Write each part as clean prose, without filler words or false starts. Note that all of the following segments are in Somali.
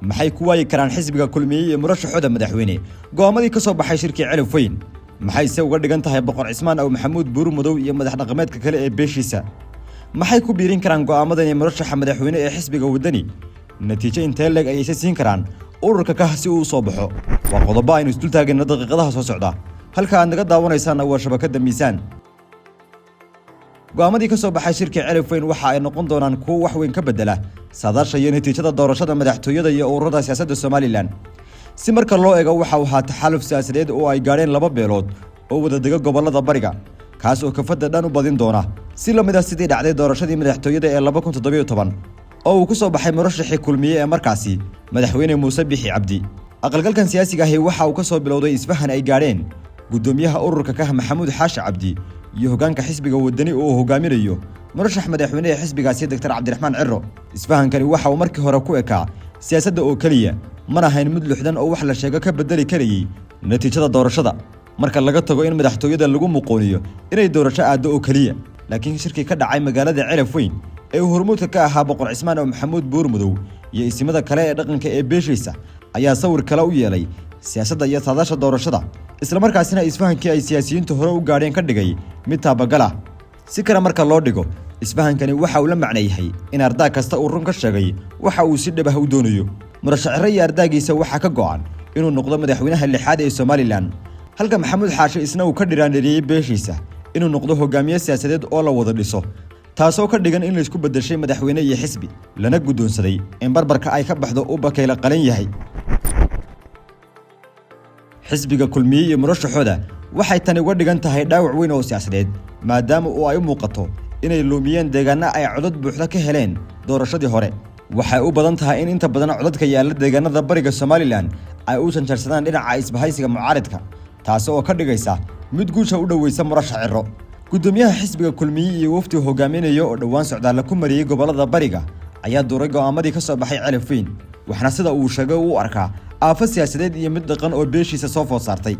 maxay ku waayi karaan xisbiga kulmiye iyo murashaxooda madaxweyne go'aamadii ka soo baxay shirkii Celif Weyn maxay se uga dhigan tahay boqor Cismaan aw Maxamuud Buur Madow iyo madax dhaqameedka kale ee beeshiisa maxay ku biirin karaan go'aamadan ee murashaxa madaxweyne ee xisbiga wadani natiijo intee leeg ay siin karaan ururka ka si uu soo baxo waa qodobo aynu isdul taagna daqiiqadaha soo socda halka aad naga daawanaysaan waa shabakada miisaan go'aamadii ka soo baxay shirkii Celif Weyn waxa ay noqon doonaan kuwo wax weyn ka bedela saadaasha iyo natiijada doorashada madaxtooyada iyo ururada siyaasadda Soomaaliland si marka loo eego waxa uu ahaa taxaluf siyaasadeed oo ay gaareen laba beelood oo wada dega gobolada bariga kaas oo ka fadda dhan u badin doona si la mid ah sidii dhacday doorashadii madaxtooyada ee 2017 oo uu ku soo baxay murashaxii kulmiye ee markaasi madaxweyne Muuse Bixi Cabdi aqalgalkan siyaasiga ah waxa uu ka soo bilowday isfahan ay gaareen gudoomiyaha ururka ka Maxamuud Xaashi Cabdi iyo hoggaanka xisbiga wadani oo hogaaminayo murashax madaxweyne ee xisbigaasi Dr. Cabdiraxmaan Cirro isfahankani waxa uu markii hore ku ekaa siyaasadda oo kaliya mana ahayn mid luxdan oo wax la sheego ka bedeli karayay natiijada doorashada marka laga tago in madaxtooyada lagu muqooniyo inay doorasho aado oo kaliya laakiin shirkii ka dhacay magaalada Celif Weyn ee hormuudka ka ahaa boqor Cismaan aw Maxamuud Buur Madow iyo isimada kale ee dhaqanka ee beeshiisa ayaa sawir kale u yeelay siyaasadda iyo saadaasha doorashada isla markaasina isfahankii ay siyaasiyiintu hore u gaareen ka dhigay mid taabagala si kale marka loo dhigo isfahankani waxa uu la macneeyahay in ardaa kasta uu run ka sheegay waxa uu si dhab ah u doonayo murashax Cirro iyo ardaagiisa waxa ka go'an inuu noqdo madaxweynaha lixaad ee Soomaaliland halka Maxamuud Xaashi isna uu ka dhiraaniriyay beeshiisa inuu noqdo hogaamiye siyaasadeed oo la wada dhiso taasoo ka dhigan in la isku bedeshay madaxweyne iyo xisbi lana gudoonsaday in barbarka ay ka baxdo u bakayla qalan yahay xisbiga kulmiye iyo murashaxooda waxay tani uga dhigan tahay dhaawac weyn oo siyaasadeed maadaama uu ay u muuqato inay luumiyeen deegaano ay codad buuxda ka heleen doorashadii hore waxay u badan tahay in inta badan codadka yaalla deegaanada bariga Soomaaliland ay u janjarsadaan dhinaca isbahaysiga mucaaradka taas oo ka dhigaysa mid guusha u dhaweysa murashax Cirro gudoomiyaha xisbiga kulmiye iyo wafdi hogaaminayo oo dhawaan socdaal ku mariyay gobolada bariga ayaa duuray go'aamadii ka soo baxay Celif Weyn waxna sida uu sheegay uu arkaa aafa siyaasadeed iyo mid dhaqan oo beeshiisa soo food saartay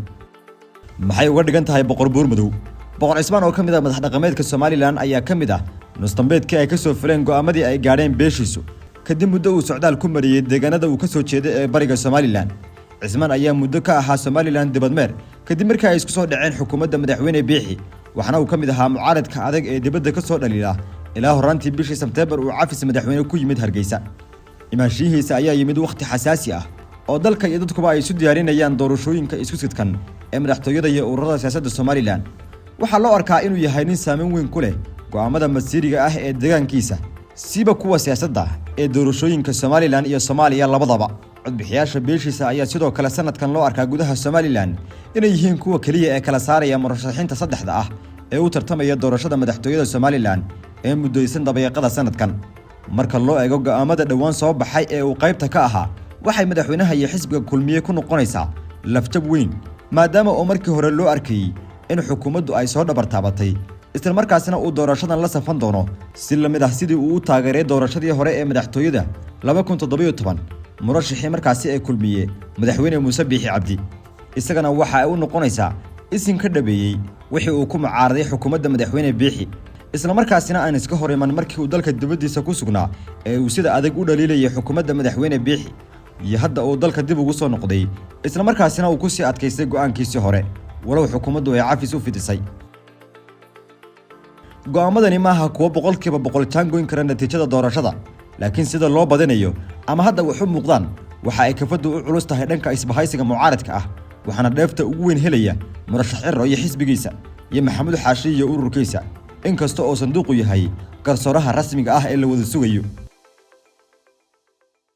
maxay uga dhigan tahay boqor Buur Madow boqor Cismaan oo kamid ah madax dhaqameedka Soomaaliland ayaa kamid ah nustambeedkii ay ka soo fileen go'aamadii ay gaareen beeshiisu kadib muddo uu socdaal ku mariyay deegaanada uu ka soo jeeday ee bariga Soomaaliland Cismaan ayaa muddo ka ahaa Soomaaliland dibadmeer kadib markii ay isku soo dhaceen xukuumadda madaxweyne Bixi waxana uu kamid ahaa mucaaradka adag ee dibadda ka soo dhaliila ilaa horaantii bishii Sebtembar uu cafis madaxweyne ku yimid Hargeysa imaanshihiisa ayaa yimid waqti xasaasi ah oo dalka iyo dadkuba ay isu diyaarinayaan doorashooyinka isku sidkan ee madaxtooyada iyo ururada siyaasadda Soomaaliland waxa loo arkaa inuu yahay nin saameyn weyn ku leh go'aamada masiiriga ah ee deegaankiisa siba kuwa siyaasadda ee doorashooyinka Soomaaliland iyo Soomaaliya labadaba codbixiyaasha beeshiisa ayaa sidoo kale sanadkan loo arkaa gudaha Soomaaliland inay yihiin kuwa kaliya ee kala saaraya murashaxiinta saddexda ah ee u tartamaya doorashada madaxtooyada Soomaaliland ee muddaysan dabayaaqada sanadkan marka loo eego go'aamada dhawaan soo baxay ee uu qaybta ka ahaa waxay madaxweynaha iyo xisbiga kulmiye ku noqonaysaa lafjab weyn maadaama oo markii hore loo arkayay in xukuumaddu ay soo dhabartaabatay isla markaasina uu doorashadan la safan doono si la mid ah sidii uu u taageeray doorashadii hore ee madaxtooyada 2017 murashaxii markaasi ee kulmiye madaxweyne Muuse Bixi Cabdi isagana waxa ay u noqonaysaa isin ka dhabeeyay wixii uu ku mucaaraday xukuumadda madaxweyne Bixi isla markaasina aan iska hor iman markii uu dalka dibadiisa ku sugnaa ee uu sida adag u dhaliilayay xukuumadda madaxweyne Bixi iyo hadda uu dalka dib ugu soo noqday isla markaasina uu ku sii adkaystay go'aankiisii hore walow xukuumaddu ay cafis u fidisay go'aamadani maaha kuwa boqolkiiba boqol jaangoyn kara natiijada doorashada laakiin sida loo badinayo ama hadda wax u muuqdaan waxa ay kafadu u culus tahay dhanka isbahaysiga mucaaradka ah waxaana dheefta ugu weyn helaya murashax Cirro iyo xisbigiisa iyo Maxamuud Xaashi iyo ururkiisa inkasta oo sanduuqu yahay garsooraha rasmiga ah ee la wada sugayo